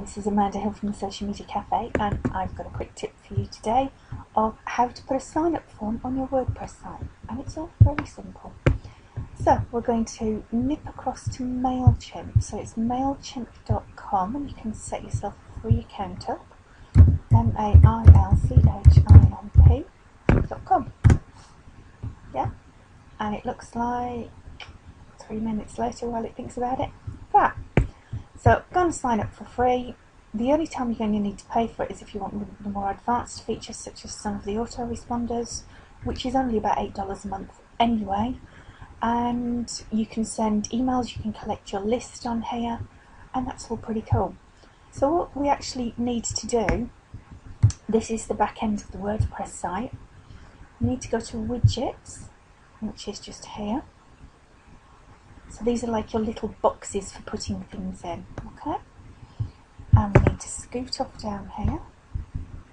this is Amanda Hill from the Social Media Cafe, and I've got a quick tip for you today of how to put a sign-up form on your WordPress site, and it's all very simple. So we're going to nip across to MailChimp, so it's mailchimp.com, and you can set yourself a free account up, mailchimp.com. Yeah, and it looks like 3 minutes later while it thinks about it. That. So go and sign up for free. The only time you're going to need to pay for it is if you want the more advanced features, such as some of the autoresponders, which is only about $8 a month anyway. And you can send emails, you can collect your list on here, and that's all pretty cool. So what we actually need to do, this is the back end of the WordPress site. You need to go to widgets, which is just here. So these are like your little boxes for putting things in, okay? And we need to scoot off down here,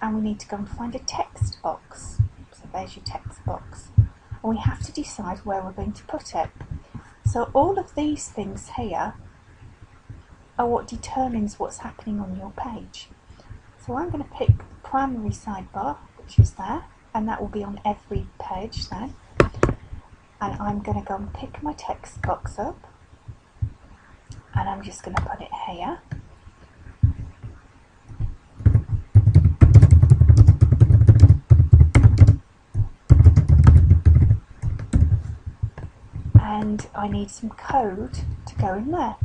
and we need to go and find a text box. So there's your text box. And we have to decide where we're going to put it. So all of these things here are what determines what's happening on your page. So I'm going to pick the primary sidebar, which is there, and that will be on every page then. And I'm going to go and pick my text box up, and I'm just going to put it here. And I need some code to go in there.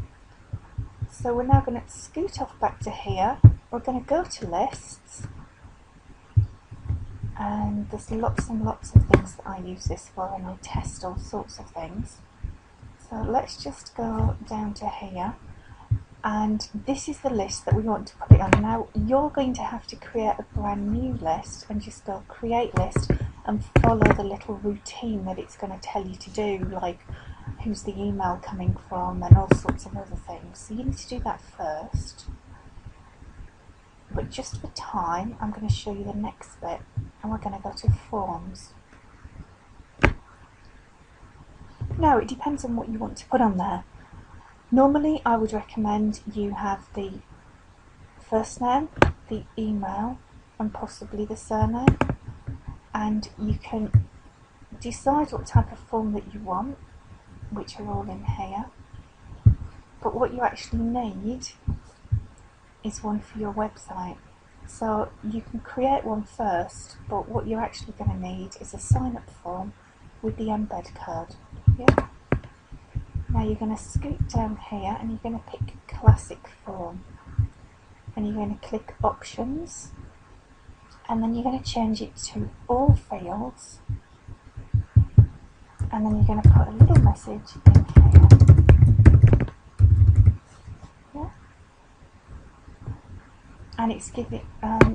So we're now going to scoot off back to here. We're going to go to lists. And there's lots and lots of things that I use this for, and I test all sorts of things. So let's just go down to here, and this is the list that we want to put it on. Now you're going to have to create a brand new list and just go create list and follow the little routine that it's going to tell you to do, like who's the email coming from and all sorts of other things. So you need to do that first. But just for time, I'm going to show you the next bit, and we're going to go to forms. Now it depends on what you want to put on there. Normally I would recommend you have the first name, the email, and possibly the surname, and you can decide what type of form that you want, which are all in here. But what you actually need is one for your website. So you can create one first, but what you're actually going to need is a sign-up form with the embed code. Yeah. Now you're going to scoot down here, and you're going to pick classic form, and you're going to click options, and then you're going to change it to all fields, and then you're going to put a little message in here. Yeah. And it's giving,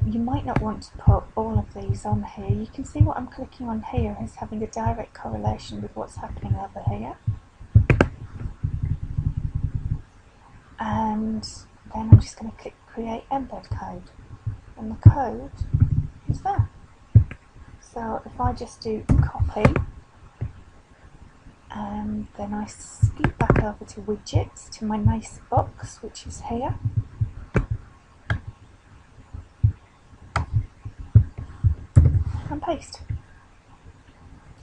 you might not want to put all of these on here. You can see what I'm clicking on here is having a direct correlation with what's happening over here. And then I'm just going to click create embed code, and the code is there. So if I just do copy, and then I scoot back over to widgets, to my nice box, which is here. And paste.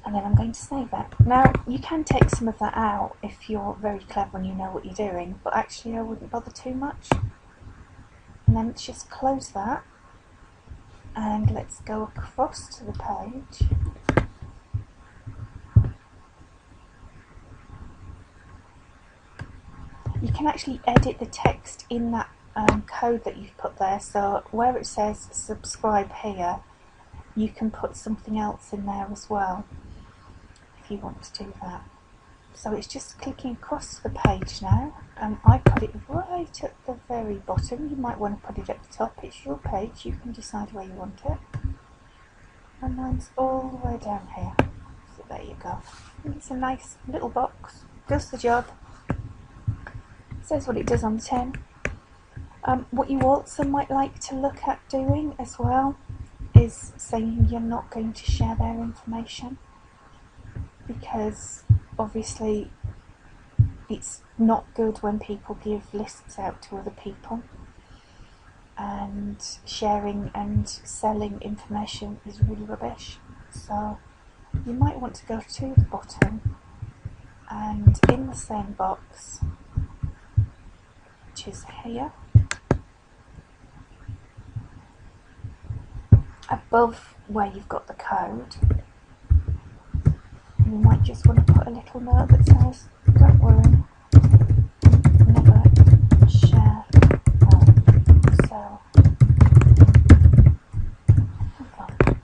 And then I'm going to save it. Now you can take some of that out if you're very clever and you know what you're doing, but actually I wouldn't bother too much. And then let's just close that, and let's go across to the page. You can actually edit the text in that code that you've put there. So where it says subscribe here, you can put something else in there as well if you want to do that. So it's just clicking across the page now, and I put it right at the very bottom. You might want to put it at the top. It's your page, you can decide where you want it. And mine's all the way down here. So there you go. It's a nice little box, does the job. Says what it does on the tin. What you also might like to look at doing as well is saying you're not going to share their information, because obviously it's not good when people give lists out to other people. and sharing and selling information is really rubbish. So you might want to go to the bottom, and in the same box, which is here, above where you've got the code, you might just want to put a little note that says, don't worry, never share or sell. Okay.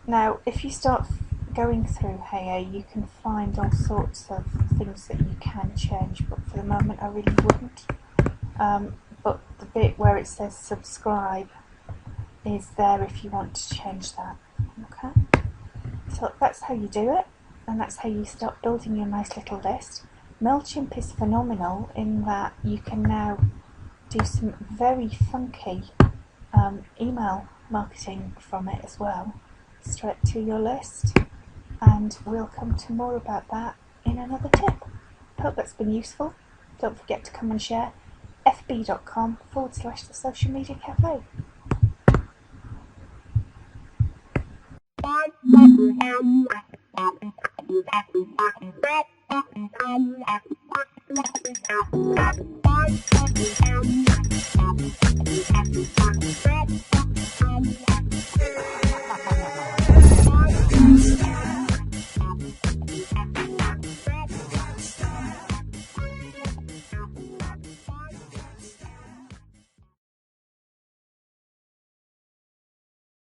Now, if you start going through here, you can find all sorts of things that you can change, but for the moment I really wouldn't. But the bit where it says subscribe is there if you want to change that. Okay, so that's how you do it, and that's how you start building your nice little list. MailChimp is phenomenal in that you can now do some very funky email marketing from it as well, straight to your list, and we'll come to more about that in another tip. Hope that's been useful. Don't forget to come and share. fb.com/the social media cafe.